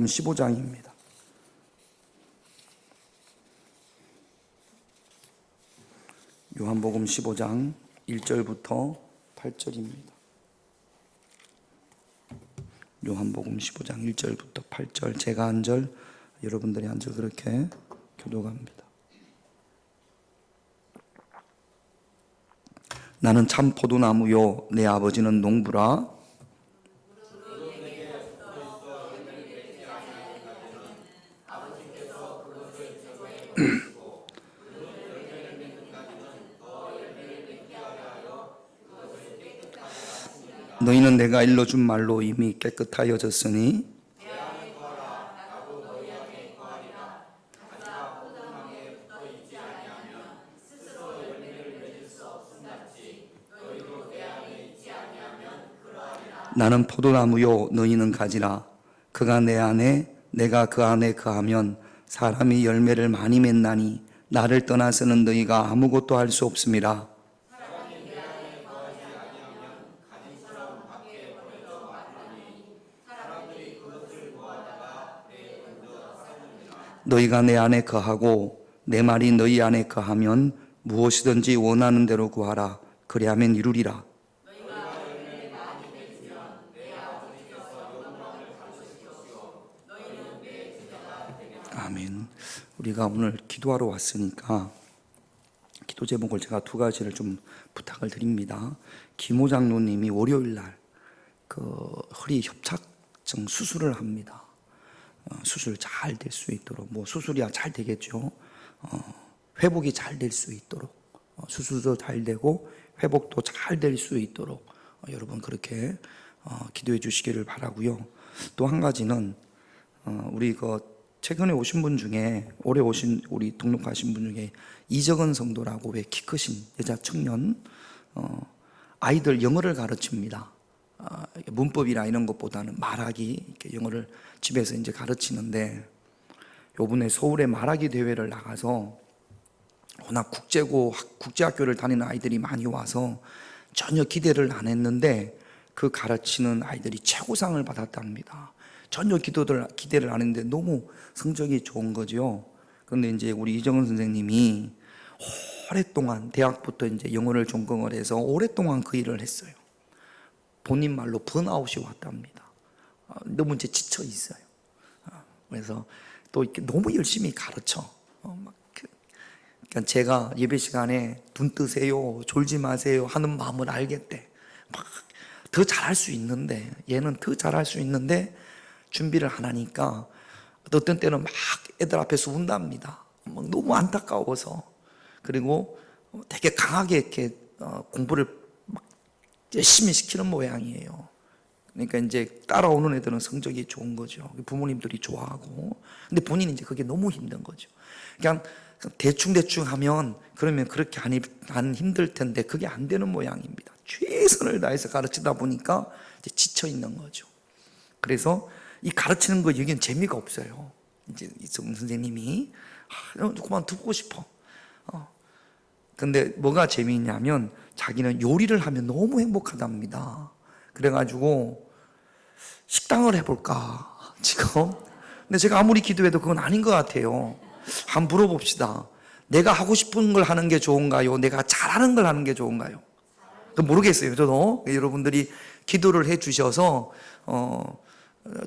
요한복음 15장입니다. 요한복음 15장 1절부터 8절입니다. 요한복음 15장 1절부터 8절, 제가 한 절, 여러분들이 한 절 그렇게 교독합니다. 나는 참 포도나무요 내 아버지는 농부라. 너희는 내가 일러준 말로 이미 깨끗하여졌으니 나는 포도나무요 너희는 가지라. 그가 내 안에 내가 그 안에 거하면 사람이 열매를 많이 맺나니 나를 떠나서는 너희가 아무것도 할 수 없음이라. 너희가 내 안에 거하고 내 말이 너희 안에 거하면 무엇이든지 원하는 대로 구하라. 그리하면 이루리라. 아멘. 우리가 오늘 기도하러 왔으니까 기도 제목을 제가 두 가지를 좀 부탁을 드립니다. 김호 장로님이 월요일 날 그 허리 협착증 수술을 합니다. 수술 잘 될 수 있도록, 뭐 수술이야 잘 되겠죠. 회복이 잘 될 수 있도록, 수술도 잘 되고 회복도 잘 될 수 있도록 여러분 그렇게 기도해 주시기를 바라고요. 또 한 가지는 우리 최근에 오신 분 중에, 올해 오신 우리 등록하신 분 중에 이정은 성도라고, 왜 키 크신 여자 청년, 아이들 영어를 가르칩니다. 문법이나 이런 것보다는 말하기, 이렇게 영어를 집에서 이제 가르치는데, 요번에 서울에 말하기 대회를 나가서 워낙 국제학교를 다니는 아이들이 많이 와서 전혀 기대를 안 했는데 그 가르치는 아이들이 최고상을 받았답니다. 전혀 기대를 안 했는데 너무 성적이 좋은 거죠. 그런데 이제 우리 이정은 선생님이 오랫동안 대학부터 이제 영어를 전공을 해서 오랫동안 그 일을 했어요. 본인 말로 번아웃이 왔답니다. 너무 이제 지쳐 있어요. 그래서 또 이렇게 너무 열심히 가르쳐. 그러니까 제가 예배 시간에 눈 뜨세요, 졸지 마세요 하는 마음을 알겠대. 막 더 잘할 수 있는데, 얘는 더 잘할 수 있는데 준비를 안 하니까 어떤 때는 막 애들 앞에서 운답니다. 막 너무 안타까워서. 그리고 되게 강하게 이렇게 공부를 막 열심히 시키는 모양이에요. 그러니까 이제 따라오는 애들은 성적이 좋은 거죠. 부모님들이 좋아하고. 근데 본인이 이제 그게 너무 힘든 거죠. 그냥 대충 하면, 그러면 그렇게 안 힘들 텐데 그게 안 되는 모양입니다. 최선을 다해서 가르치다 보니까 이제 지쳐 있는 거죠. 그래서 이 가르치는 거 여기는 재미가 없어요. 이제 이성 선생님이 그만 듣고 싶어. 근데 뭐가 재미있냐면 자기는 요리를 하면 너무 행복하답니다. 그래가지고 식당을 해볼까 지금. 근데 제가 아무리 기도해도 그건 아닌 것 같아요. 한번 물어봅시다. 내가 하고 싶은 걸 하는 게 좋은가요? 내가 잘하는 걸 하는 게 좋은가요? 모르겠어요. 저도. 여러분들이 기도를 해 주셔서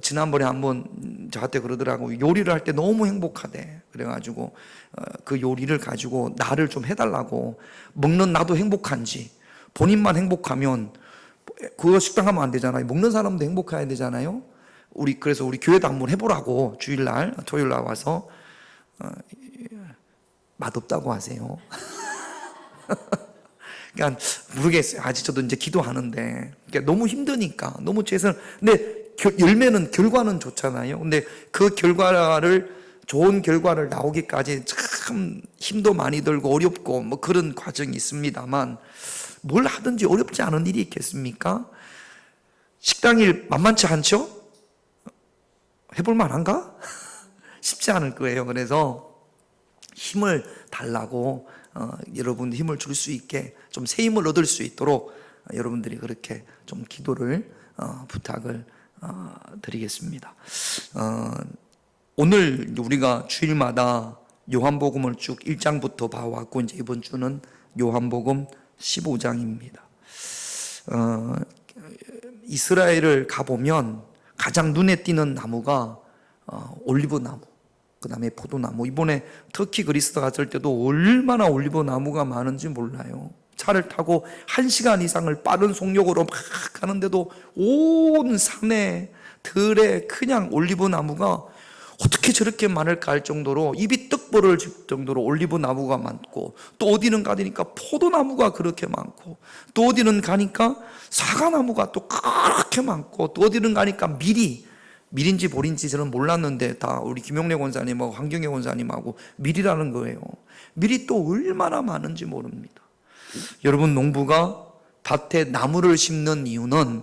지난번에 한번 저한테 그러더라고. 요리를 할 때 너무 행복하대. 그래가지고 그 요리를 가지고 나를 좀 해달라고. 먹는 나도 행복한지, 본인만 행복하면 그거 식당 가면 안 되잖아요. 먹는 사람도 행복해야 되잖아요. 그래서 우리 교회도 한번 해보라고. 주일날, 토요일날 와서. 맛없다고 하세요. 그러니까 모르겠어요. 아직 저도 이제 기도하는데, 그러니까 너무 힘드니까, 너무 근데 열매는, 결과는 좋잖아요. 근데 그 좋은 결과를 나오기까지 참 힘도 많이 들고 어렵고 뭐 그런 과정이 있습니다만, 뭘 하든지 어렵지 않은 일이 있겠습니까? 식당일 만만치 않죠? 해볼 만한가? 쉽지 않을 거예요. 그래서 힘을 달라고, 여러분 힘을 줄 수 있게, 좀 새 힘을 얻을 수 있도록 여러분들이 그렇게 좀 기도를 부탁을 드리겠습니다. 오늘 우리가 주일마다 요한복음을 쭉 1장부터 봐왔고 이제 이번 주는 요한복음 15장입니다. 이스라엘을 가보면 가장 눈에 띄는 나무가 올리브 나무, 그 다음에 포도나무. 이번에 터키 그리스 갔을 때도 얼마나 올리브 나무가 많은지 몰라요. 차를 타고 1시간 이상을 빠른 속력으로 막 가는데도 온 산에 들에 그냥 올리브 나무가 어떻게 저렇게 많을까 할 정도로 입이 떡 벌어질 정도로 올리브 나무가 많고, 또 어디는 가니까 포도나무가 그렇게 많고, 또 어디는 가니까 사과나무가 또 그렇게 많고, 또 어디는 가니까 밀인지 보리인지 저는 몰랐는데 다 우리 김용래 권사님하고 황경혜 권사님하고 밀이라는 거예요. 밀이 또 얼마나 많은지 모릅니다. 여러분, 농부가 밭에 나무를 심는 이유는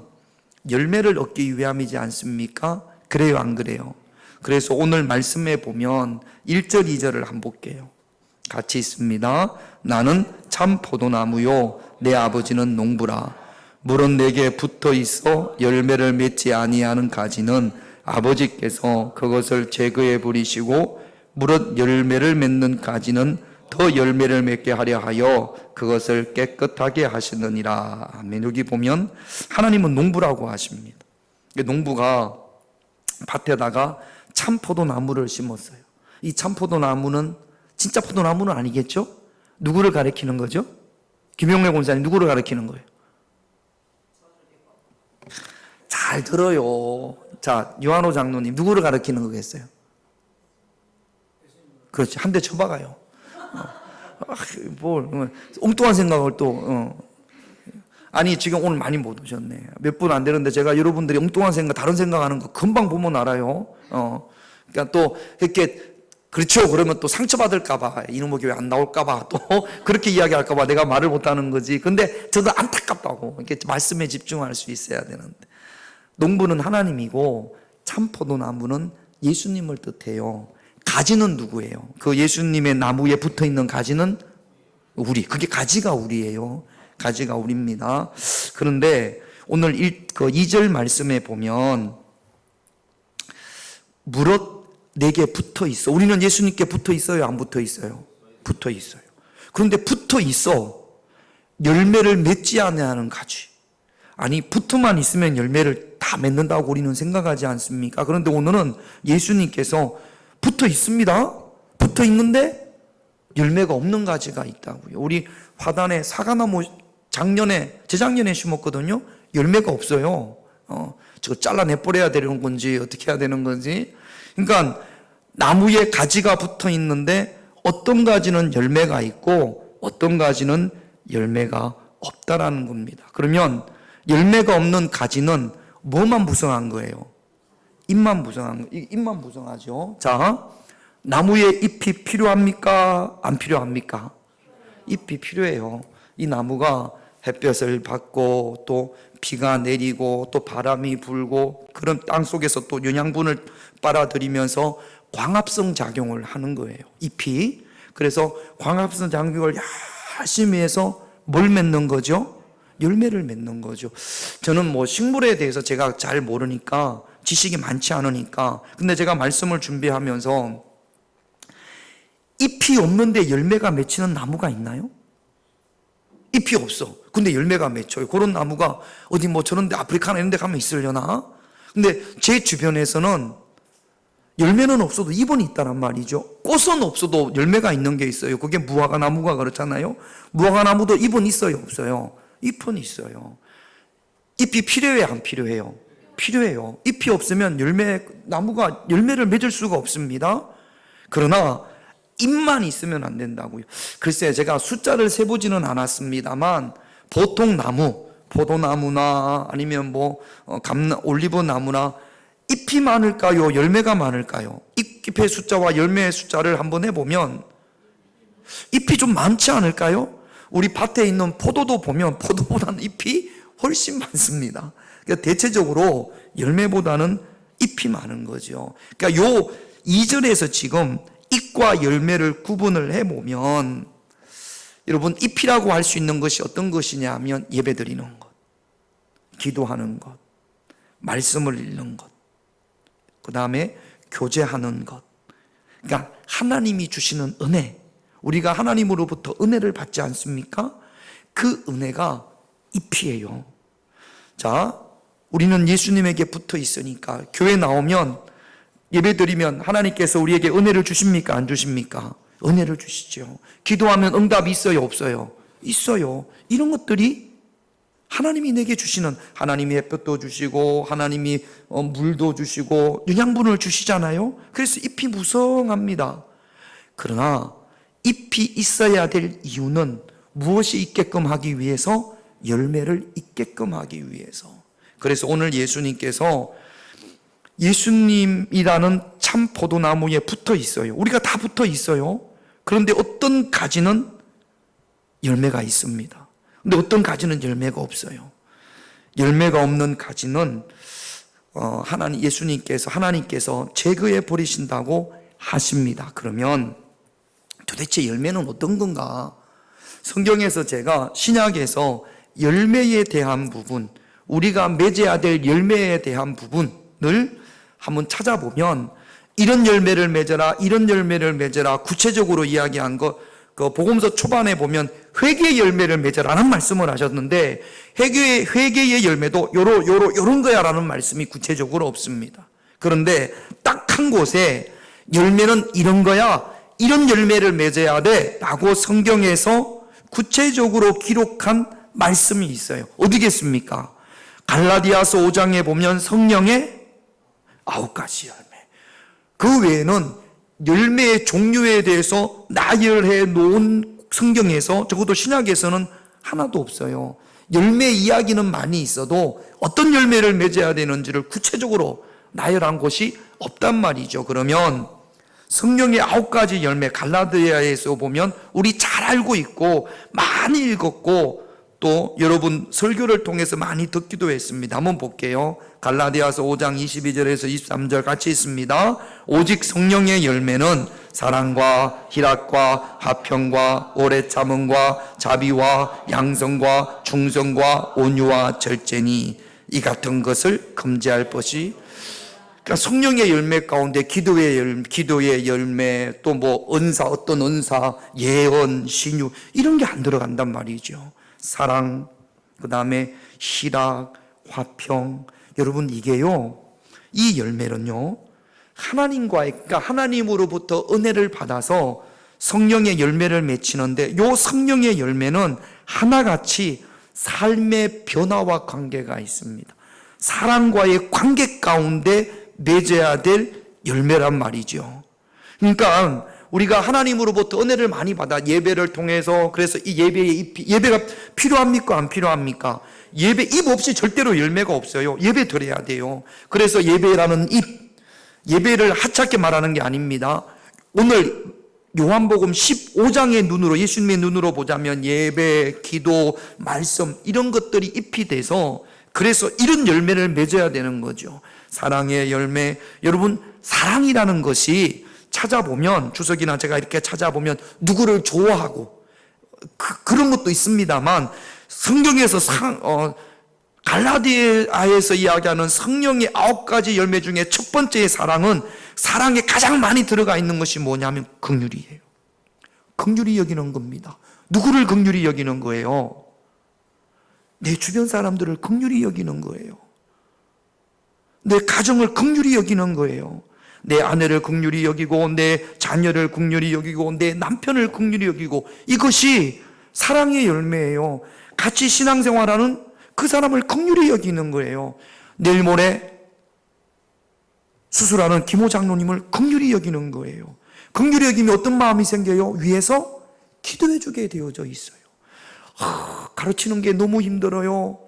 열매를 얻기 위함이지 않습니까? 그래요, 안 그래요? 그래서 오늘 말씀에 보면 1절, 2절을 한번 볼게요. 같이 있습니다. 나는 참 포도나무요 내 아버지는 농부라. 물은 내게 붙어 있어 열매를 맺지 아니하는 가지는 아버지께서 그것을 제거해 버리시고, 무릇 열매를 맺는 가지는 더 열매를 맺게 하려 하여 그것을 깨끗하게 하시느니라. 아멘. 여기 보면 하나님은 농부라고 하십니다. 농부가 밭에다가 참포도나무를 심었어요. 이 참포도나무는 진짜 포도나무는 아니겠죠? 누구를 가리키는 거죠? 김용래 권사님 누구를 가리키는 거예요? 잘 들어요. 자, 요한호 장로님 누구를 가리키는 거겠어요? 그렇지, 한 대 쳐박아요. 뭘 엉뚱한 생각을 또 아니, 지금 오늘 많이 못 오셨네. 몇 분 안 되는데 제가 여러분들이 엉뚱한 생각, 다른 생각하는 거 금방 보면 알아요. 그러니까 또 이렇게 그렇죠. 그러면 또 상처받을까봐, 이놈의 교회 안 나올까봐, 또 그렇게 이야기할까봐 내가 말을 못하는 거지. 근데 저도 안타깝다고. 이렇게 말씀에 집중할 수 있어야 되는데. 농부는 하나님이고 참포도나무는 예수님을 뜻해요. 가지는 누구예요? 그 예수님의 나무에 붙어 있는 가지는 우리. 그게 가지가 우리예요. 가지가 우리입니다. 그런데 오늘 2절 말씀에 보면 무릇 내게 붙어 있어. 우리는 예수님께 붙어 있어요? 안 붙어 있어요? 붙어 있어요. 그런데 붙어 있어. 열매를 맺지 않는 가지. 아니, 붙어만 있으면 열매를 다 맺는다고 우리는 생각하지 않습니까? 그런데 오늘은 예수님께서 붙어 있습니다. 붙어 있는데 열매가 없는 가지가 있다고요. 우리 화단에 사과나무 재작년에 심었거든요. 열매가 없어요. 저거 잘라내버려야 되는 건지 어떻게 해야 되는 건지. 그러니까 나무에 가지가 붙어 있는데 어떤 가지는 열매가 있고 어떤 가지는 열매가 없다라는 겁니다. 그러면 열매가 없는 가지는 뭐만 무성한 거예요? 잎만 무성하죠. 자, 나무에 잎이 필요합니까? 안 필요합니까? 잎이 필요해요. 이 나무가 햇볕을 받고 또 비가 내리고 또 바람이 불고 그런 땅 속에서 또 영양분을 빨아들이면서 광합성 작용을 하는 거예요. 잎이. 그래서 광합성 작용을 열심히 해서 뭘 맺는 거죠? 열매를 맺는 거죠. 저는 뭐 식물에 대해서 제가 잘 모르니까, 지식이 많지 않으니까. 근데 제가 말씀을 준비하면서 잎이 없는데 열매가 맺히는 나무가 있나요? 잎이 없어. 근데 열매가 맺혀요. 그런 나무가 어디 뭐 저런 데 아프리카나 이런 데 가면 있으려나? 근데 제 주변에서는 열매는 없어도 잎은 있다란 말이죠. 꽃은 없어도 열매가 있는 게 있어요. 그게 무화과 나무가 그렇잖아요. 무화과 나무도 잎은 있어요, 없어요? 잎은 있어요. 잎이 필요해요, 안 필요해요? 필요해요. 잎이 없으면 나무가 열매를 맺을 수가 없습니다. 그러나 잎만 있으면 안 된다고요. 글쎄, 제가 숫자를 세보지는 않았습니다만 보통 나무, 포도나무나 아니면 올리브 나무나 잎이 많을까요? 열매가 많을까요? 잎의 숫자와 열매의 숫자를 한번 해보면 잎이 좀 많지 않을까요? 우리 밭에 있는 포도도 보면 포도보다는 잎이 훨씬 많습니다. 그러니까 대체적으로 열매보다는 잎이 많은 거죠. 그러니까 요 2절에서 지금 잎과 열매를 구분을 해보면, 여러분, 잎이라고 할 수 있는 것이 어떤 것이냐 하면 예배드리는 것, 기도하는 것, 말씀을 읽는 것, 그 다음에 교제하는 것. 그러니까 하나님이 주시는 은혜, 우리가 하나님으로부터 은혜를 받지 않습니까? 그 은혜가 잎이에요. 자, 우리는 예수님에게 붙어 있으니까 교회 나오면, 예배 드리면 하나님께서 우리에게 은혜를 주십니까? 안 주십니까? 은혜를 주시죠. 기도하면 응답이 있어요? 없어요? 있어요. 이런 것들이 하나님이 내게 주시는, 하나님이 햇볕도 주시고 하나님이 물도 주시고 영양분을 주시잖아요. 그래서 잎이 무성합니다. 그러나 잎이 있어야 될 이유는 무엇이 있게끔 하기 위해서? 열매를 있게끔 하기 위해서. 그래서 오늘 예수님께서 예수님이라는 참 포도나무에 붙어 있어요. 우리가 다 붙어 있어요. 그런데 어떤 가지는 열매가 있습니다. 근데 어떤 가지는 열매가 없어요. 열매가 없는 가지는 하나님께서 제거해 버리신다고 하십니다. 그러면 도대체 열매는 어떤 건가? 성경에서 제가 신약에서 열매에 대한 부분, 우리가 맺어야 될 열매에 대한 부분을 한번 찾아보면, 이런 열매를 맺어라, 이런 열매를 맺어라 구체적으로 이야기한 거, 그 복음서 초반에 보면 회개의 열매를 맺어라는 말씀을 하셨는데, 회개의 열매도 요런 거야라는 말씀이 구체적으로 없습니다. 그런데 딱 한 곳에 열매는 이런 거야, 이런 열매를 맺어야 돼 라고 성경에서 구체적으로 기록한 말씀이 있어요. 어디겠습니까? 갈라디아서 5장에 보면 성령의 9가지 열매. 그 외에는 열매의 종류에 대해서 나열해 놓은 성경에서, 적어도 신약에서는 하나도 없어요. 열매 이야기는 많이 있어도 어떤 열매를 맺어야 되는지를 구체적으로 나열한 곳이 없단 말이죠. 그러면 성령의 9가지 열매, 갈라디아에서 보면 우리 잘 알고 있고 많이 읽었고 또 여러분 설교를 통해서 많이 듣기도 했습니다. 한번 볼게요. 갈라디아서 5장 22절에서 23절 같이 있습니다. 오직 성령의 열매는 사랑과 희락과 화평과 오래 참음과 자비와 양성과 충성과 온유와 절제니 이 같은 것을 금지할 것이. 그러니까 성령의 열매 가운데 기도의 열매, 또 뭐 은사, 어떤 은사, 예언, 신유 이런 게 안 들어간단 말이죠. 사랑, 그 다음에 희락, 화평. 여러분 이게요, 이 열매는요, 그러니까 하나님으로부터 은혜를 받아서 성령의 열매를 맺히는데, 요 성령의 열매는 하나같이 삶의 변화와 관계가 있습니다. 사랑과의 관계 가운데 맺어야 될 열매란 말이죠. 그러니까 우리가 하나님으로부터 은혜를 많이 받아 예배를 통해서, 그래서 이 예배가 필요합니까? 안 필요합니까? 예배 잎 없이 절대로 열매가 없어요. 예배 드려야 돼요. 그래서 예배라는 예배를 하찮게 말하는 게 아닙니다. 오늘 요한복음 15장의 눈으로, 예수님의 눈으로 보자면 예배, 기도, 말씀 이런 것들이 잎이 돼서, 그래서 이런 열매를 맺어야 되는 거죠. 사랑의 열매. 여러분 사랑이라는 것이 찾아보면, 주석이나 제가 이렇게 찾아보면 누구를 좋아하고 그런 것도 있습니다만, 성경에서 갈라디아에서 이야기하는 성령의 9가지 열매 중에 첫 번째의 사랑은, 사랑에 가장 많이 들어가 있는 것이 뭐냐면 긍휼이에요. 긍휼히 여기는 겁니다. 누구를 긍휼히 여기는 거예요? 내 주변 사람들을 긍휼히 여기는 거예요. 내 가정을 긍휼히 여기는 거예요. 내 아내를 긍휼히 여기고, 내 자녀를 긍휼히 여기고, 내 남편을 긍휼히 여기고, 이것이 사랑의 열매예요. 같이 신앙생활하는 그 사람을 긍휼히 여기는 거예요. 내일 모레 수술하는 김호 장로님을 긍휼히 여기는 거예요. 긍휼히 여기면 어떤 마음이 생겨요? 위에서 기도해 주게 되어져 있어요. 가르치는 게 너무 힘들어요,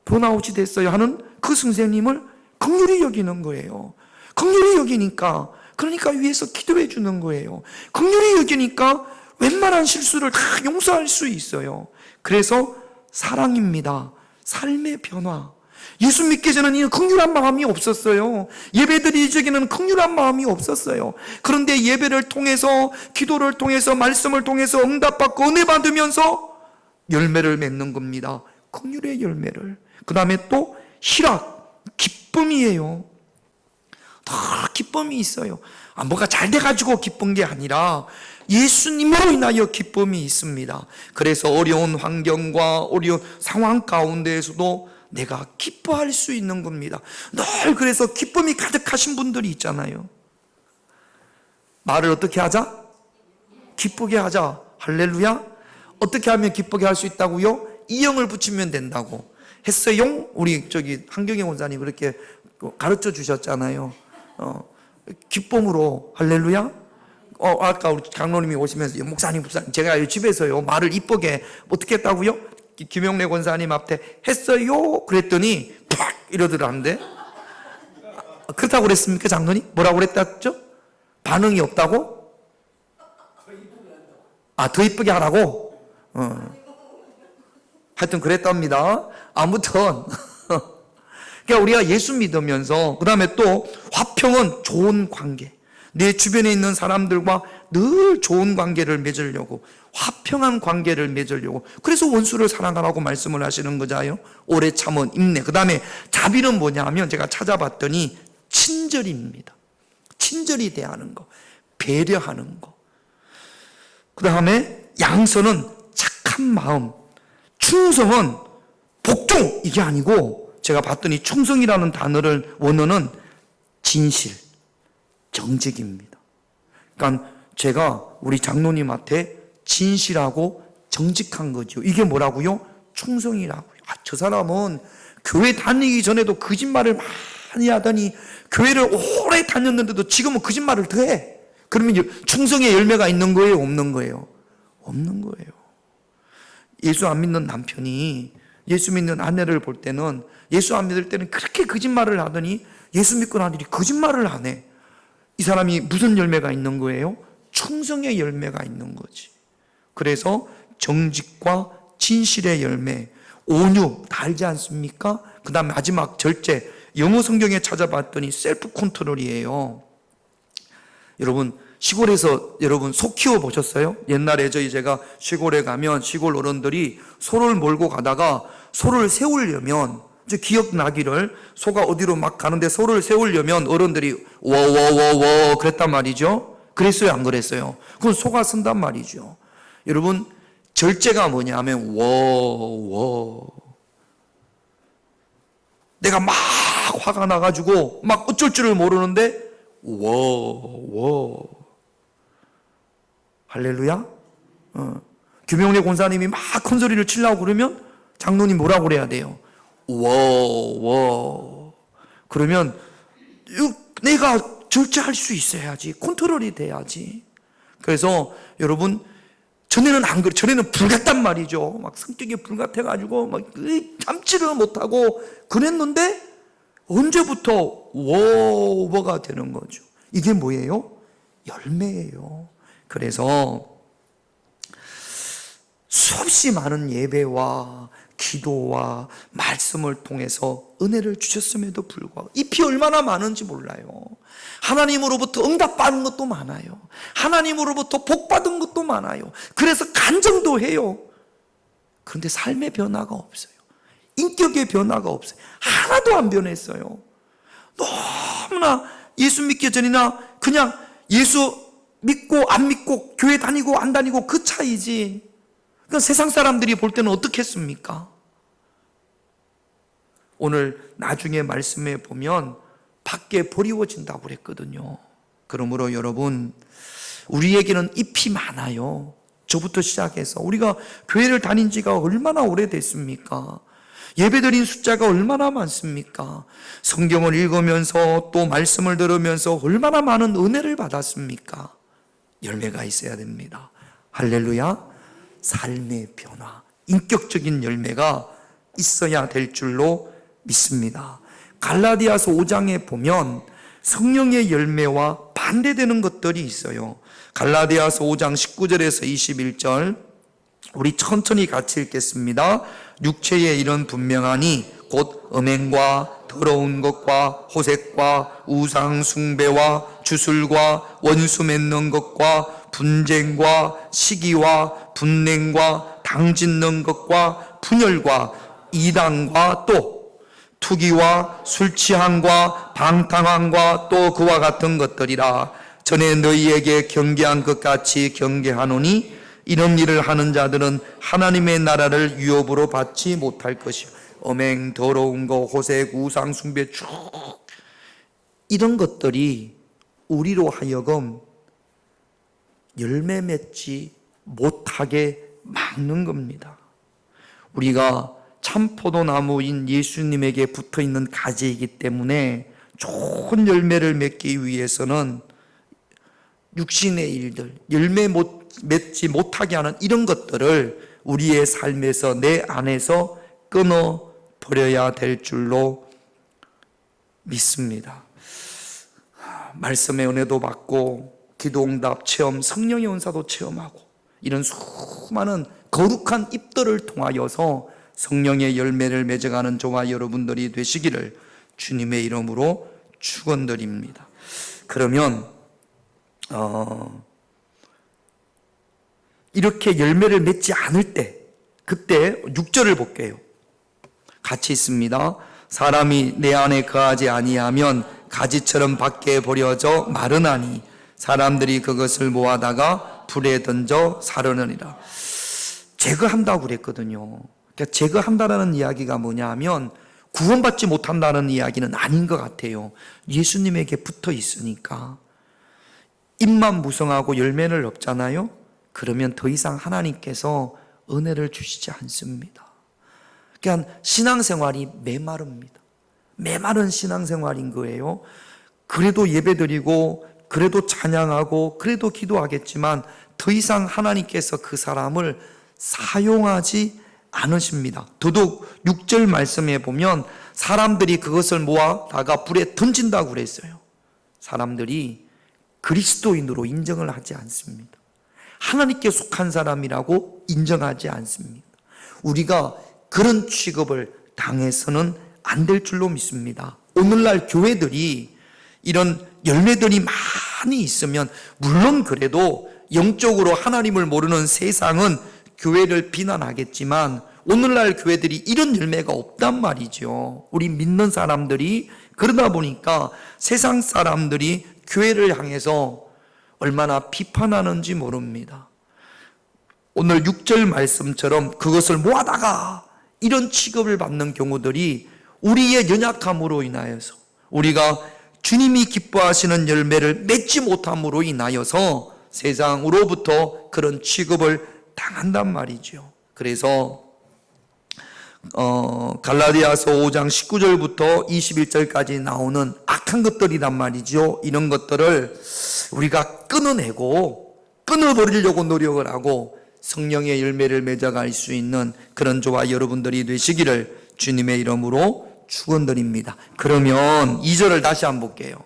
번아웃이 됐어요 하는 그 선생님을 긍휼히 여기는 거예요. 긍휼히 여기니까, 그러니까 위에서 기도해 주는 거예요. 긍휼히 여기니까 웬만한 실수를 다 용서할 수 있어요. 그래서 사랑입니다. 삶의 변화. 예수 믿기 전에는 긍휼한 마음이 없었어요. 예배드리기 전에는 긍휼한 마음이 없었어요. 그런데 예배를 통해서, 기도를 통해서, 말씀을 통해서 응답받고 은혜 받으면서 열매를 맺는 겁니다. 긍휼의 열매를. 그 다음에 또 희락. 기쁨이에요. 다 기쁨이 있어요. 뭐가 잘 돼가지고 기쁜 게 아니라 예수님으로 인하여 기쁨이 있습니다. 그래서 어려운 환경과 어려운 상황 가운데에서도 내가 기뻐할 수 있는 겁니다. 늘 그래서 기쁨이 가득하신 분들이 있잖아요. 말을 어떻게 하자? 기쁘게 하자. 할렐루야. 어떻게 하면 기쁘게 할 수 있다고요? 이형을 붙이면 된다고 했어요. 우리 한경영 원사님 그렇게 가르쳐 주셨잖아요. 기쁨으로. 할렐루야. 아까 우리 장로님이 오시면서 목사님 제가 집에서요 말을 이쁘게 어떻게 했다고요? 김영래 권사님 앞에 했어요. 그랬더니 팍 이러더라는데. 그렇다고 그랬습니까 장로님? 뭐라고 그랬다죠? 반응이 없다고? 더 이쁘게 하라고? 하여튼 그랬답니다. 아무튼 그러니까 우리가 예수 믿으면서, 그 다음에 또 화평은 좋은 관계, 내 주변에 있는 사람들과 늘 좋은 관계를 맺으려고, 화평한 관계를 맺으려고, 그래서 원수를 사랑하라고 말씀을 하시는 거잖아요. 오래 참은 인내. 그 다음에 자비는 뭐냐 하면 제가 찾아봤더니 친절입니다. 친절히 대하는 거, 배려하는 거. 그 다음에 양선은 착한 마음, 충성은 복종, 이게 아니고 제가 봤더니 충성이라는 단어를 원어는 진실, 정직입니다. 그러니까 제가 우리 장로님한테 진실하고 정직한 거죠. 이게 뭐라고요? 충성이라고요. 저 사람은 교회 다니기 전에도 거짓말을 많이 하더니 교회를 오래 다녔는데도 지금은 거짓말을 더 해. 그러면 충성의 열매가 있는 거예요? 없는 거예요? 없는 거예요. 예수 안 믿는 남편이 예수 믿는 아내를 볼 때는, 예수 안 믿을 때는 그렇게 거짓말을 하더니 예수 믿고 나더니 거짓말을 안 해. 이 사람이 무슨 열매가 있는 거예요? 충성의 열매가 있는 거지. 그래서 정직과 진실의 열매, 온유 다 알지 않습니까? 그 다음 마지막 절제, 영어 성경에 찾아봤더니 셀프 컨트롤이에요. 여러분 시골에서 여러분 소 키워 보셨어요? 옛날에 제가 시골에 가면 시골 어른들이 소를 몰고 가다가 소를 세우려면, 기억나기를, 소가 어디로 막 가는데 소를 세우려면 어른들이 워워워워 그랬단 말이죠. 그랬어요 안 그랬어요? 그건 소가 쓴단 말이죠. 여러분 절제가 뭐냐 하면 워워, 내가 막 화가 나가지고 막 어쩔 줄을 모르는데 워워. 할렐루야. 김용래 권사님이 막 큰 소리를 치려고 그러면 장로님 뭐라고 그래야 돼요? 워워. 그러면 내가 절제할 수 있어야지, 컨트롤이 돼야지. 그래서 여러분 전에는 안 그래, 전에는 불같단 말이죠. 막 성격이 불같아가지고 막 참지를 못하고 그랬는데 언제부터 워워가 되는 거죠. 이게 뭐예요? 열매예요. 그래서 수없이 많은 예배와 기도와 말씀을 통해서 은혜를 주셨음에도 불구하고 잎이 얼마나 많은지 몰라요. 하나님으로부터 응답받은 것도 많아요. 하나님으로부터 복받은 것도 많아요. 그래서 간증도 해요. 그런데 삶의 변화가 없어요. 인격의 변화가 없어요. 하나도 안 변했어요. 너무나 예수 믿기 전이나 그냥 예수 믿고 안 믿고 교회 다니고 안 다니고 그 차이지. 그러니까 세상 사람들이 볼 때는 어떻겠습니까? 오늘 나중에 말씀에 보면 밖에 버리워진다고 그랬거든요. 그러므로 여러분 우리에게는 잎이 많아요. 저부터 시작해서 우리가 교회를 다닌 지가 얼마나 오래됐습니까? 예배드린 숫자가 얼마나 많습니까? 성경을 읽으면서 또 말씀을 들으면서 얼마나 많은 은혜를 받았습니까? 열매가 있어야 됩니다. 할렐루야. 삶의 변화, 인격적인 열매가 있어야 될 줄로 믿습니다. 갈라디아서 5장에 보면 성령의 열매와 반대되는 것들이 있어요. 갈라디아서 5장 19절에서 21절 우리 천천히 같이 읽겠습니다. 육체의 일은 분명하니 곧 음행과 더러운 것과 호색과 우상 숭배와 주술과 원수 맺는 것과 분쟁과 시기와 분냉과 당짓는 것과 분열과 이단과 또 투기와 술 취함과 방탕함과 또 그와 같은 것들이라. 전에 너희에게 경계한 것 같이 경계하노니 이런 일을 하는 자들은 하나님의 나라를 유업으로 받지 못할 것이요. 엄행, 더러운 거, 호색, 우상 숭배 쭉 이런 것들이 우리로 하여금 열매 맺지 못하게 막는 겁니다. 우리가 참 포도나무인 예수님에게 붙어있는 가지이기 때문에 좋은 열매를 맺기 위해서는 육신의 일들, 열매 맺지 못하게 하는 이런 것들을 우리의 삶에서 내 안에서 끊어버려야 될 줄로 믿습니다. 말씀의 은혜도 받고 기도응답 체험, 성령의 은사도 체험하고 이런 수많은 거룩한 입들을 통하여서 성령의 열매를 맺어가는 저와 여러분들이 되시기를 주님의 이름으로 축원드립니다. 그러면 이렇게 열매를 맺지 않을 때 그때 6절을 볼게요. 같이 있습니다. 사람이 내 안에 거하지 아니하면 가지처럼 밖에 버려져 마르나니 사람들이 그것을 모아다가 불에 던져 사르느니라. 제거한다고 그랬거든요. 그러니까 제거한다라는 이야기가 뭐냐 하면 구원받지 못한다는 이야기는 아닌 것 같아요. 예수님에게 붙어 있으니까 잎만 무성하고 열매를 없잖아요. 그러면 더 이상 하나님께서 은혜를 주시지 않습니다. 그러니까 신앙생활이 메마릅니다. 메마른 신앙생활인 거예요. 그래도 예배드리고 그래도 찬양하고 그래도 기도하겠지만 더 이상 하나님께서 그 사람을 사용하지 않으십니다. 더더욱 6절 말씀에 보면 사람들이 그것을 모아다가 불에 던진다고 그랬어요. 사람들이 그리스도인으로 인정을 하지 않습니다. 하나님께 속한 사람이라고 인정하지 않습니다. 우리가 그런 취급을 당해서는 안 될 줄로 믿습니다. 오늘날 교회들이 이런 열매들이 많이 있으면 물론 그래도 영적으로 하나님을 모르는 세상은 교회를 비난하겠지만 오늘날 교회들이 이런 열매가 없단 말이죠. 우리 믿는 사람들이 그러다 보니까 세상 사람들이 교회를 향해서 얼마나 비판하는지 모릅니다. 오늘 6절 말씀처럼 그것을 모아다가 이런 취급을 받는 경우들이 우리의 연약함으로 인하여서 우리가 주님이 기뻐하시는 열매를 맺지 못함으로 인하여서 세상으로부터 그런 취급을 당한단 말이죠. 그래서 갈라디아서 5장 19절부터 21절까지 나오는 악한 것들이란 말이죠. 이런 것들을 우리가 끊어버리려고 노력을 하고 성령의 열매를 맺어갈 수 있는 그런 저와 여러분들이 되시기를 주님의 이름으로 축원드립니다. 그러면 2절을 다시 한번 볼게요.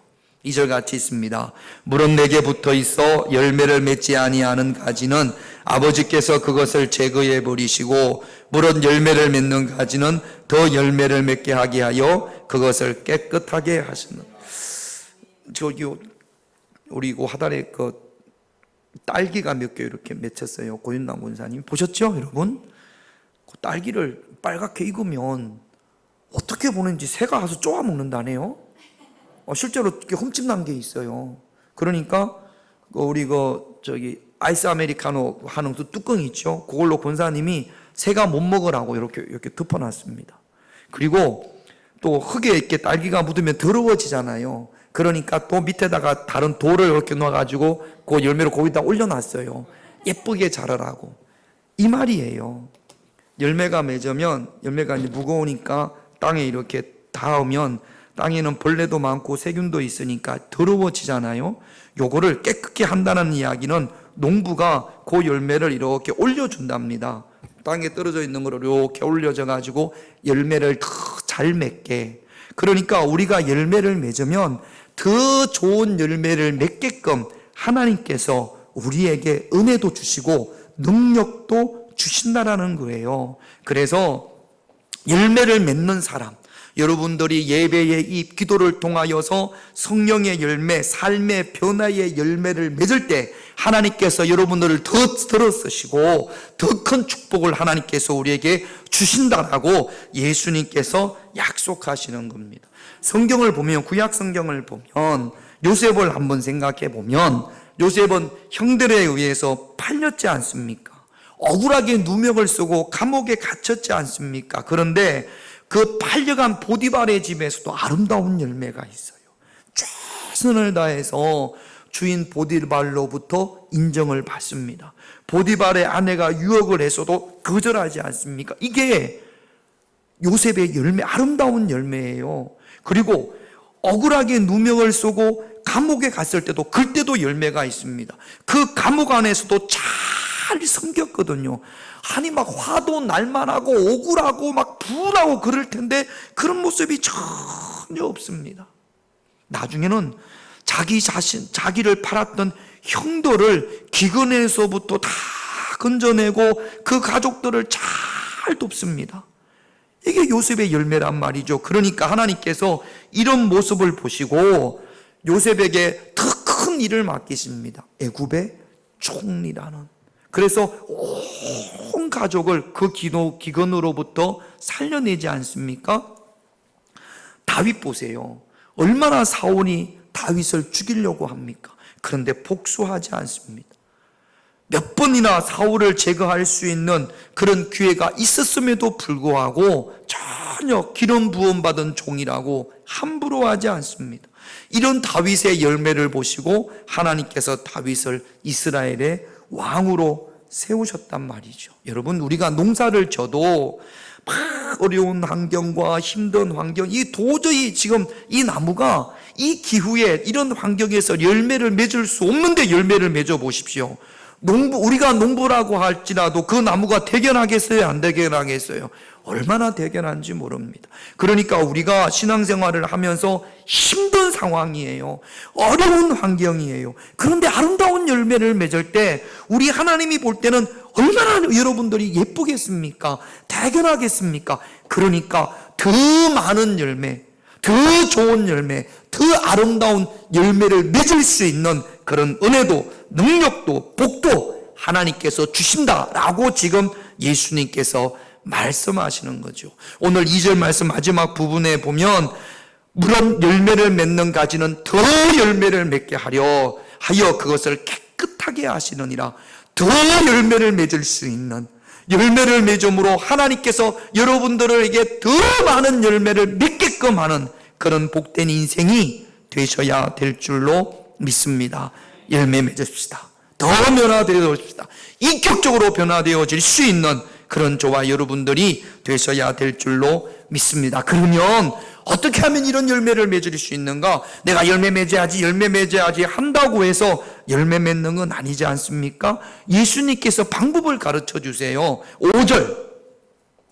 2절 같이 있습니다. 물은 내게 붙어 있어 열매를 맺지 아니하는 가지는 아버지께서 그것을 제거해 버리시고 물은 열매를 맺는 가지는 더 열매를 맺게 하게 하여 그것을 깨끗하게 하시는. 저기 우리 하단에 그 딸기가 몇 개 이렇게 맺혔어요. 고윤남 권사님 보셨죠, 여러분? 그 딸기를 빨갛게 익으면 어떻게 보는지 새가 와서 쪼아 먹는다네요. 실제로 이렇게 흠집 난 게 있어요. 그러니까 우리 저기 아이스 아메리카노 하는 그 뚜껑이 있죠. 그걸로 권사님이 새가 못 먹으라고 이렇게 덮어놨습니다. 그리고 또 흙에 이렇게 딸기가 묻으면 더러워지잖아요. 그러니까 또 밑에다가 다른 돌을 이렇게 놓아가지고 그 열매를 거기다 올려놨어요. 예쁘게 자라라고. 이 말이에요. 열매가 맺으면 열매가 이제 무거우니까 땅에 이렇게 닿으면 땅에는 벌레도 많고 세균도 있으니까 더러워지잖아요. 요거를 깨끗게 한다는 이야기는 농부가 그 열매를 이렇게 올려준답니다. 땅에 떨어져 있는 거를 이렇게 올려져 가지고 열매를 더 잘 맺게. 그러니까 우리가 열매를 맺으면 더 좋은 열매를 맺게끔 하나님께서 우리에게 은혜도 주시고 능력도 주신다라는 거예요. 그래서 열매를 맺는 사람, 여러분들이 예배의 입, 기도를 통하여서 성령의 열매, 삶의 변화의 열매를 맺을 때 하나님께서 여러분들을 더 들어쓰시고 더 큰 축복을 하나님께서 우리에게 주신다라고 예수님께서 약속하시는 겁니다. 성경을 보면, 구약 성경을 보면 요셉을 한번 생각해 보면 요셉은 형들에 의해서 팔렸지 않습니까? 억울하게 누명을 쓰고 감옥에 갇혔지 않습니까? 그런데 그 팔려간 보디발의 집에서도 아름다운 열매가 있어요. 최선을 다해서 주인 보디발로부터 인정을 받습니다. 보디발의 아내가 유혹을 해서도 거절하지 않습니까? 이게 요셉의 열매, 아름다운 열매예요. 그리고 억울하게 누명을 쓰고 감옥에 갔을 때도 그때도 열매가 있습니다. 그 감옥 안에서도 잘 섬겼거든요. 아니 막 화도 날만하고 억울하고 막 분하고 그럴 텐데 그런 모습이 전혀 없습니다. 나중에는 자기를 팔았던 형들을 기근에서부터 다 건져내고 그 가족들을 잘 돕습니다. 이게 요셉의 열매란 말이죠. 그러니까 하나님께서 이런 모습을 보시고 요셉에게 더 큰 일을 맡기십니다. 애굽의 총리라는. 그래서 온 가족을 그 기근으로부터 살려내지 않습니까? 다윗 보세요. 얼마나 사울이 다윗을 죽이려고 합니까? 그런데 복수하지 않습니다. 몇 번이나 사울을 제거할 수 있는 그런 기회가 있었음에도 불구하고 전혀 기름 부음 받은 종이라고 함부로 하지 않습니다. 이런 다윗의 열매를 보시고 하나님께서 다윗을 이스라엘의 왕으로 세우셨단 말이죠. 여러분, 우리가 농사를 져도 막 어려운 환경과 힘든 환경, 이 도저히 지금 이 나무가 이 기후에 이런 환경에서 열매를 맺을 수 없는데 열매를 맺어 보십시오. 우리가 농부라고 할지라도 그 나무가 대견하겠어요? 안 대견하겠어요? 얼마나 대견한지 모릅니다. 그러니까 우리가 신앙생활을 하면서 힘든 상황이에요. 어려운 환경이에요. 그런데 아름다운 열매를 맺을 때 우리 하나님이 볼 때는 얼마나 여러분들이 예쁘겠습니까? 대견하겠습니까? 그러니까 더 많은 열매, 더 좋은 열매, 더 아름다운 열매를 맺을 수 있는 그런 은혜도, 능력도, 복도 하나님께서 주신다라고 지금 예수님께서 말씀하시는 거죠. 오늘 2절 말씀 마지막 부분에 보면 물론 열매를 맺는 가지는 더 열매를 맺게 하여 그것을 깨끗하게 하시느니라. 더 열매를 맺을 수 있는, 열매를 맺음으로 하나님께서 여러분들에게 더 많은 열매를 맺게끔 하는 그런 복된 인생이 되셔야 될 줄로 믿습니다. 열매 맺읍시다. 더 변화되어집시다. 인격적으로 변화되어질 수 있는 그런 저와 여러분들이 되셔야 될 줄로 믿습니다. 그러면 어떻게 하면 이런 열매를 맺을 수 있는가? 내가 열매 맺어야지 한다고 해서 열매 맺는 건 아니지 않습니까? 예수님께서 방법을 가르쳐 주세요. 5절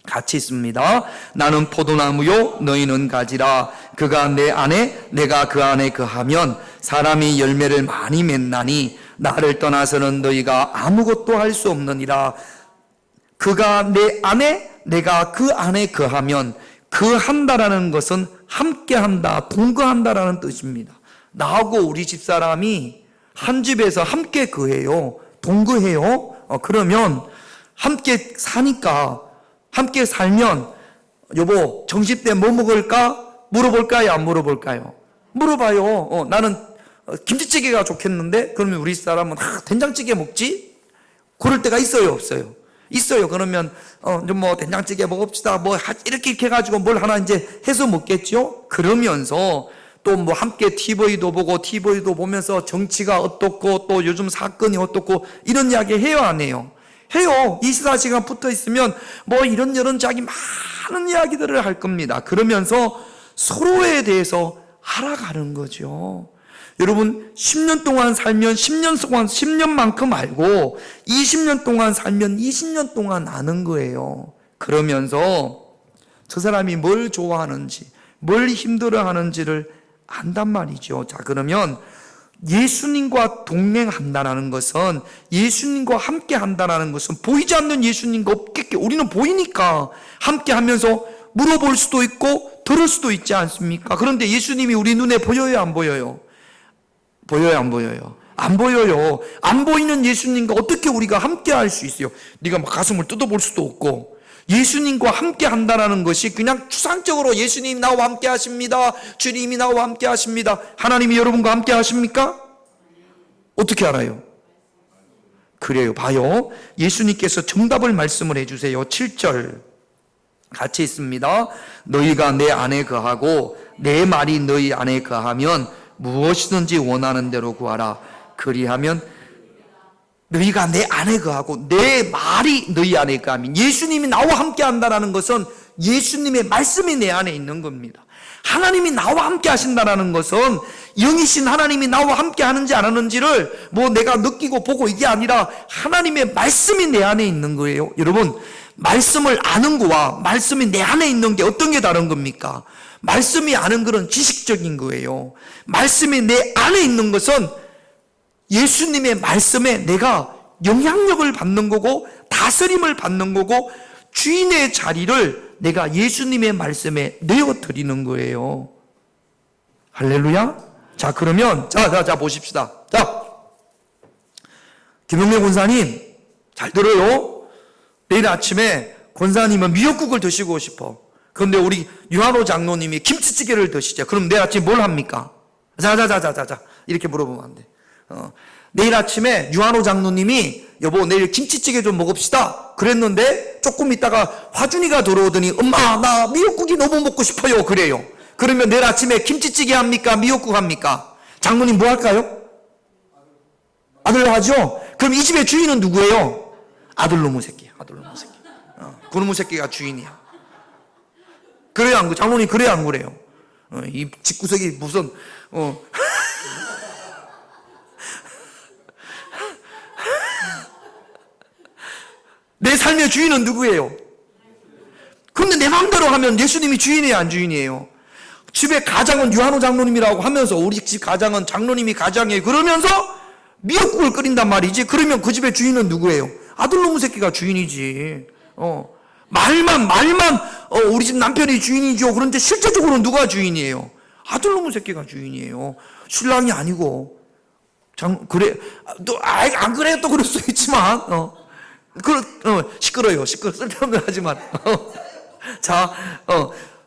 같이 있습니다. 나는 포도나무요 너희는 가지라. 그가 내 안에 내가 그 안에 거하면 사람이 열매를 많이 맺나니 나를 떠나서는 너희가 아무것도 할 수 없느니라. 그가 내 안에 내가 그 안에 거하면, 거한다라는 것은 함께한다, 동거한다라는 뜻입니다. 나하고 우리 집사람이 한 집에서 함께 거해요. 동거해요. 그러면 함께 사니까, 함께 살면 여보 점심때 뭐 먹을까? 물어볼까요? 안 물어볼까요? 물어봐요. 나는 김치찌개가 좋겠는데 그러면 우리 사람은 된장찌개 먹지? 그럴 때가 있어요, 없어요? 있어요. 그러면 뭐 된장찌개 먹읍시다. 뭐 이렇게 해가지고 뭘 하나 이제 해서 먹겠죠. 그러면서 또 뭐 함께 TV도 보고 TV도 보면서 정치가 어떻고 또 요즘 사건이 어떻고 이런 이야기 해요, 안 해요? 해요. 24시간 붙어 있으면 뭐 이런저런 자기 많은 이야기들을 할 겁니다. 그러면서 서로에 대해서 알아가는 거죠. 여러분 10년 동안 살면 10년 동안 10년만큼 알고 20년 동안 살면 20년 동안 아는 거예요. 그러면서 저 사람이 뭘 좋아하는지 뭘 힘들어하는지를 안단 말이죠. 자, 그러면 예수님과 동행한다는 것은, 예수님과 함께 한다는 것은 보이지 않는 예수님과 없겠게, 우리는 보이니까 함께 하면서 물어볼 수도 있고 들을 수도 있지 않습니까? 그런데 예수님이 우리 눈에 보여요, 안 보여요? 보여요, 안 보여요? 안 보여요. 안 보이는 예수님과 어떻게 우리가 함께 할 수 있어요? 네가 막 가슴을 뜯어볼 수도 없고. 예수님과 함께 한다는 것이 그냥 추상적으로 예수님 나와 함께 하십니다, 주님이 나와 함께 하십니다. 하나님이 여러분과 함께 하십니까? 어떻게 알아요? 그래요. 봐요. 예수님께서 정답을 말씀을 해주세요. 7절 같이 있습니다. 너희가 내 안에 거하고 내 말이 너희 안에 거하면 무엇이든지 원하는 대로 구하라. 그리하면 너희가 내 안에 거하고 내 말이 너희 안에 거하면, 예수님이 나와 함께 한다는 것은 예수님의 말씀이 내 안에 있는 겁니다. 하나님이 나와 함께 하신다는 것은 영이신 하나님이 나와 함께 하는지 안 하는지를 뭐 내가 느끼고 보고 이게 아니라 하나님의 말씀이 내 안에 있는 거예요. 여러분, 말씀을 아는 거와 말씀이 내 안에 있는 게 어떤 게 다른 겁니까? 말씀이 아는 것은 지식적인 거예요. 말씀이 내 안에 있는 것은 예수님의 말씀에 내가 영향력을 받는 거고 다스림을 받는 거고 주인의 자리를 내가 예수님의 말씀에 내어드리는 거예요. 할렐루야. 자, 그러면 자 보십시다. 자, 김용래 권사님 잘 들어요. 내일 아침에 권사님은 미역국을 드시고 싶어. 그런데 우리 유한호 장로님이 김치찌개를 드시죠. 그럼 내일 아침 뭘 합니까? 자 이렇게 물어보면 안 돼. 내일 아침에 유한호 장로님이 여보 내일 김치찌개 좀 먹읍시다 그랬는데 조금 있다가 화준이가 들어오더니 엄마 나 미역국이 너무 먹고 싶어요 그래요. 그러면 내일 아침에 김치찌개 합니까? 미역국 합니까? 장로님 뭐 할까요? 아들로 하죠? 그럼 이 집의 주인은 누구예요? 아들놈의 새끼. 아들놈의 새끼. 그놈의 새끼가 주인이야. 그래야 안 그래요? 장로님 그래야 안 그래요? 이 집구석이 무슨 내 삶의 주인은 누구예요? 그런데 내 마음대로 하면 예수님이 주인이에요, 안 주인이에요? 집에 가장은 유한호 장로님이라고 하면서 우리 집 가장은 장로님이 가장이에요. 그러면서 미역국을 끓인단 말이지. 그러면 그 집의 주인은 누구예요? 아들놈의 새끼가 주인이지. 말만 우리 집 남편이 주인이죠. 그런데 실제적으로 누가 주인이에요? 아들놈의 새끼가 주인이에요. 신랑이 아니고. 그래 또 안 그래 또 그럴 수 있지만 시끄러요. 쓸데없는 하지만 자,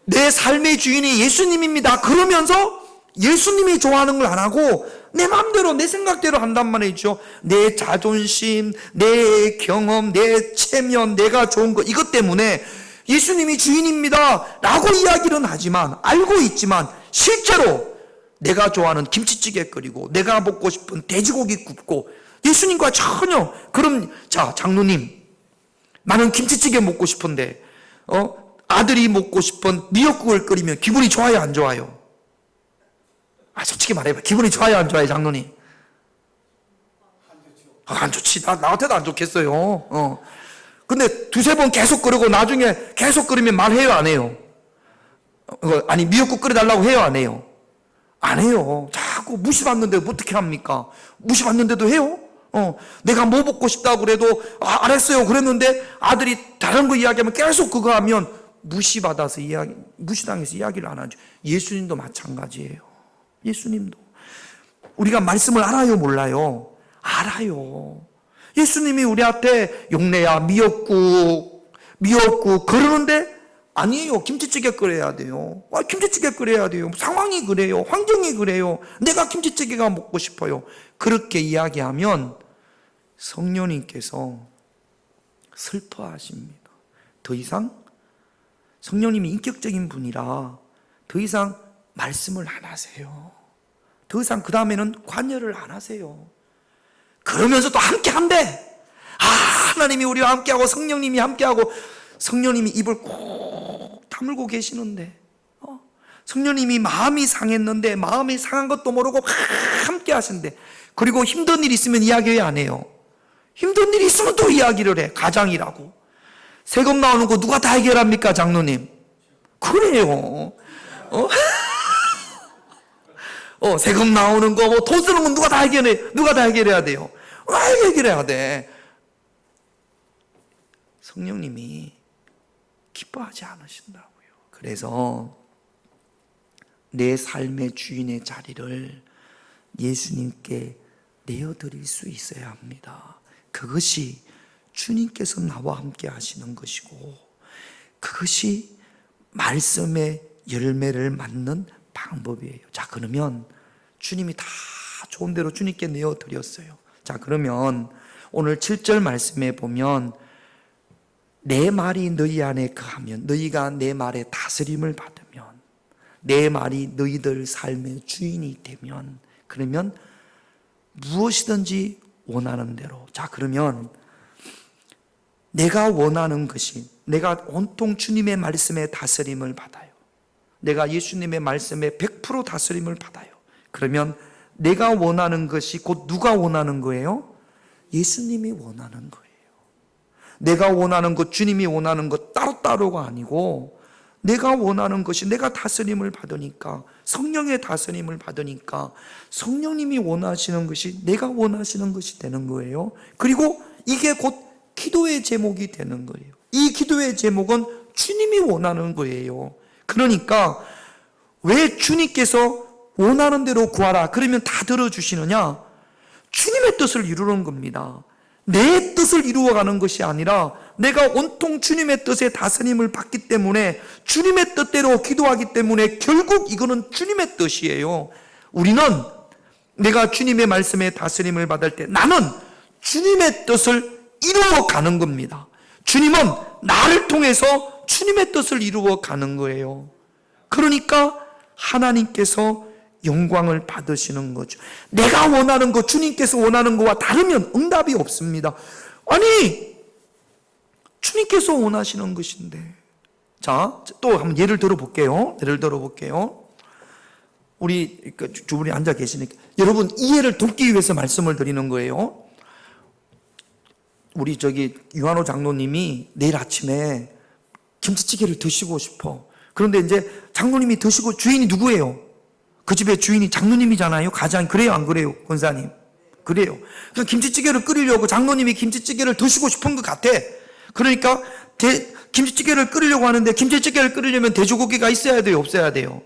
내 삶의 주인이 예수님입니다. 그러면서 예수님이 좋아하는 걸 안 하고 내 마음대로 내 생각대로 한단 말이죠. 내 자존심, 내 경험, 내 체면, 내가 좋은 거 이것 때문에 예수님이 주인입니다 라고 이야기는 하지만 알고 있지만 실제로 내가 좋아하는 김치찌개 끓이고 내가 먹고 싶은 돼지고기 굽고 예수님과 전혀. 그럼 자 장로님 나는 김치찌개 먹고 싶은데 아들이 먹고 싶은 미역국을 끓이면 기분이 좋아요 안 좋아요? 솔직히 말해봐. 기분이 좋아요 안 좋아요 장로님? 안 좋지. 나한테도 안 좋겠어요. 근데 두세 번 계속 끓이고 나중에 계속 끓이면 말해요 안 해요? 아니 미역국 끓여달라고 해요 안 해요? 안 해요. 자꾸 무시받는데 어떻게 합니까? 무시받는데도 해요? 내가 뭐 먹고 싶다고 그래도 알았어요 그랬는데 아들이 다른 거 이야기하면 계속 그거 하면 무시받아서 무시당해서 이야기를 안 하죠. 예수님도 마찬가지예요. 예수님도. 우리가 말씀을 알아요 몰라요? 알아요. 예수님이 우리한테 용례야 미역국 그러는데 아니에요. 김치찌개 끓여야 돼요. 김치찌개 끓여야 돼요. 상황이 그래요. 환경이 그래요. 내가 김치찌개가 먹고 싶어요. 그렇게 이야기하면 성령님께서 슬퍼하십니다. 더 이상 성령님이 인격적인 분이라 더 이상 말씀을 안 하세요. 더 이상 그 다음에는 관여를 안 하세요. 그러면서 또 함께 한대. 하나님이 우리와 함께하고 성령님이 함께하고 성령님이 입을 꼭 다물고 계시는데 성령님이 마음이 상했는데 마음이 상한 것도 모르고 함께 하신대. 그리고 힘든 일 있으면 이야기 왜 안 해요? 힘든 일 있으면 또 이야기를 해. 가장이라고. 세금 나오는 거 누가 다 해결합니까 장로님? 그래요. 세금 나오는 거, 돈 쓰는 건 누가 다 해결해야 돼요? 왜 해결해야 돼? 성령님이 기뻐하지 않으신다고요. 그래서 내 삶의 주인의 자리를 예수님께 내어드릴 수 있어야 합니다. 그것이 주님께서 나와 함께 하시는 것이고, 그것이 말씀의 열매를 맞는 방법이에요. 자, 그러면 주님이 다 좋은 대로 주님께 내어드렸어요. 자, 그러면 오늘 7절 말씀에 보면 내 말이 너희 안에 거하면, 너희가 내 말에 다스림을 받으면, 내 말이 너희들 삶의 주인이 되면, 그러면 무엇이든지 원하는 대로. 자, 그러면 내가 원하는 것이, 내가 온통 주님의 말씀에 다스림을 받아요. 내가 예수님의 말씀에 100% 다스림을 받아요. 그러면 내가 원하는 것이 곧 누가 원하는 거예요? 예수님이 원하는 거예요. 내가 원하는 것, 주님이 원하는 것 따로따로가 아니고, 내가 원하는 것이, 내가 다스림을 받으니까, 성령의 다스림을 받으니까 성령님이 원하시는 것이 내가 원하시는 것이 되는 거예요. 그리고 이게 곧 기도의 제목이 되는 거예요. 이 기도의 제목은 주님이 원하는 거예요. 그러니까 왜 주님께서 원하는 대로 구하라 그러면 다 들어주시느냐? 주님의 뜻을 이루는 겁니다. 내 뜻을 이루어가는 것이 아니라 내가 온통 주님의 뜻에 다스림을 받기 때문에, 주님의 뜻대로 기도하기 때문에 결국 이거는 주님의 뜻이에요. 우리는 내가 주님의 말씀에 다스림을 받을 때 나는 주님의 뜻을 이루어가는 겁니다. 주님은 나를 통해서 주님의 뜻을 이루어가는 거예요. 그러니까 하나님께서 영광을 받으시는 거죠. 내가 원하는 것, 주님께서 원하는 것과 다르면 응답이 없습니다. 아니, 주님께서 원하시는 것인데. 자, 또 한번 예를 들어볼게요. 우리 두 분이 앉아 계시니까 여러분 이해를 돕기 위해서 말씀을 드리는 거예요. 우리 유한호 장로님이 내일 아침에 김치찌개를 드시고 싶어. 그런데 이제 장로님이 드시고, 주인이 누구예요? 그 집의 주인이 장로님이잖아요. 가장. 그래요, 안 그래요, 권사님? 그래요. 그러니까 김치찌개를 끓이려고 장로님이 김치찌개를 드시고 싶은 것 같아. 그러니까 김치찌개를 끓이려고 하는데, 김치찌개를 끓이려면 돼지고기가 있어야 돼요, 없어야 돼요?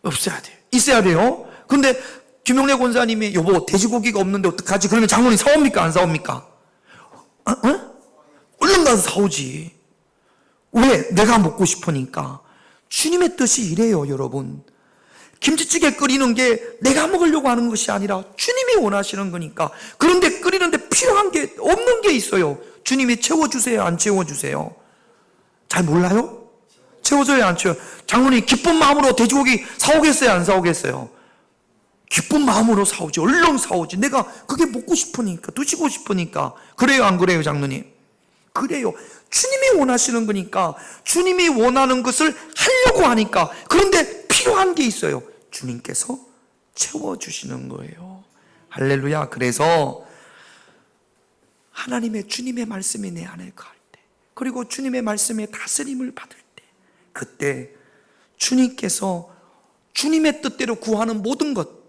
없어야 돼요. 있어야 돼요. 근데 김용래 권사님이 여보 돼지고기가 없는데 어떡하지? 그러면 장로님 사옵니까, 안 사옵니까? 얼른 가서 사오지. 왜? 내가 먹고 싶으니까. 주님의 뜻이 이래요, 여러분. 김치찌개 끓이는 게 내가 먹으려고 하는 것이 아니라 주님이 원하시는 거니까. 그런데 끓이는데 필요한 게 없는 게 있어요. 주님이 채워주세요, 안 채워주세요? 잘 몰라요? 채워줘요, 안 채워요? 장로님 기쁜 마음으로 돼지고기 사오겠어요, 안 사오겠어요? 기쁜 마음으로 사오지. 얼른 사오지. 내가 그게 먹고 싶으니까, 드시고 싶으니까. 그래요, 안 그래요, 장로님? 그래요. 주님이 원하시는 거니까, 주님이 원하는 것을 하려고 하니까. 그런데 필요한 게 있어요. 주님께서 채워주시는 거예요. 할렐루야. 그래서 하나님의, 주님의 말씀이 내 안에 거할 때, 그리고 주님의 말씀에 다스림을 받을 때, 그때 주님께서 주님의 뜻대로 구하는 모든 것,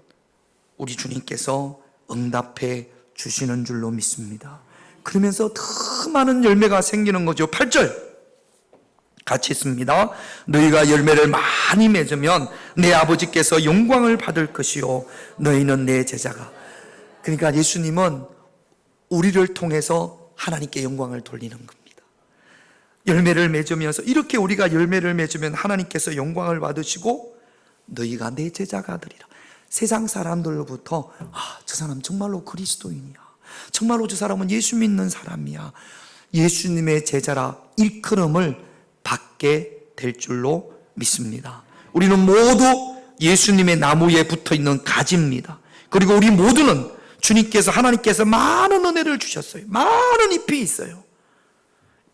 우리 주님께서 응답해 주시는 줄로 믿습니다. 그러면서 더 많은 열매가 생기는 거죠. 8절 같이 있습니다. 너희가 열매를 많이 맺으면 내 아버지께서 영광을 받을 것이요 너희는 내 제자가. 그러니까 예수님은 우리를 통해서 하나님께 영광을 돌리는 겁니다. 열매를 맺으면서, 이렇게 우리가 열매를 맺으면 하나님께서 영광을 받으시고 너희가 내 제자가 되리라. 세상 사람들로부터 저 사람 정말로 그리스도인이야, 정말로 저 사람은 예수 믿는 사람이야, 예수님의 제자라 일컬음을 받게 될 줄로 믿습니다. 우리는 모두 예수님의 나무에 붙어있는 가지입니다. 그리고 우리 모두는 주님께서, 하나님께서 많은 은혜를 주셨어요. 많은 잎이 있어요.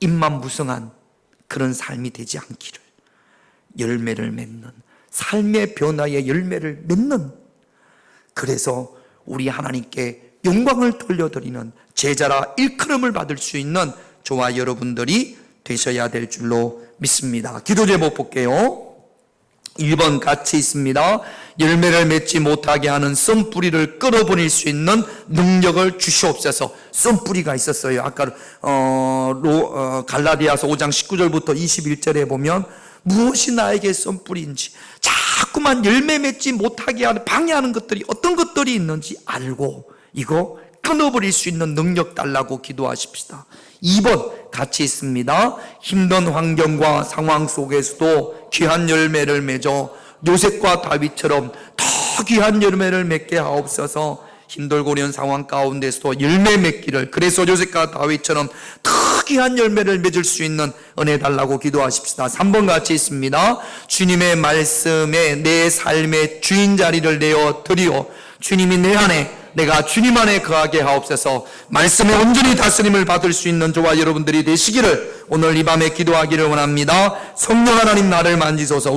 잎만 무성한 그런 삶이 되지 않기를, 열매를 맺는, 삶의 변화의 열매를 맺는, 그래서 우리 하나님께 영광을 돌려드리는 제자라 일컬음을 받을 수 있는 저와 여러분들이 되셔야 될 줄로 믿습니다. 기도 제목 볼게요. 1번 같이 있습니다. 열매를 맺지 못하게 하는 썬뿌리를 끌어버릴 수 있는 능력을 주시옵소서. 썬뿌리가 있었어요. 아까 갈라디아서 5장 19절부터 21절에 보면 무엇이 나에게 썬뿌리인지, 자꾸만 열매 맺지 못하게 하는 방해하는 것들이 어떤 것들이 있는지 알고 이거 끊어버릴 수 있는 능력 달라고 기도하십시다. 2번 같이 있습니다. 힘든 환경과 상황 속에서도 귀한 열매를 맺어 요셉과 다윗처럼 더 귀한 열매를 맺게 하옵소서. 힘들고 어려운 상황 가운데서도 열매 맺기를, 그래서 요셉과 다윗처럼 더 귀한 열매를 맺을 수 있는 은혜 달라고 기도하십시다. 3번 같이 있습니다. 주님의 말씀에 내 삶의 주인 자리를 내어 드리오. 주님이 내 안에, 내가 주님 안에 거하게 하옵소서. 말씀에 온전히 다스림을 받을 수 있는 저와 여러분들이 되시기를 오늘 이 밤에 기도하기를 원합니다. 성령 하나님 나를 만지소서.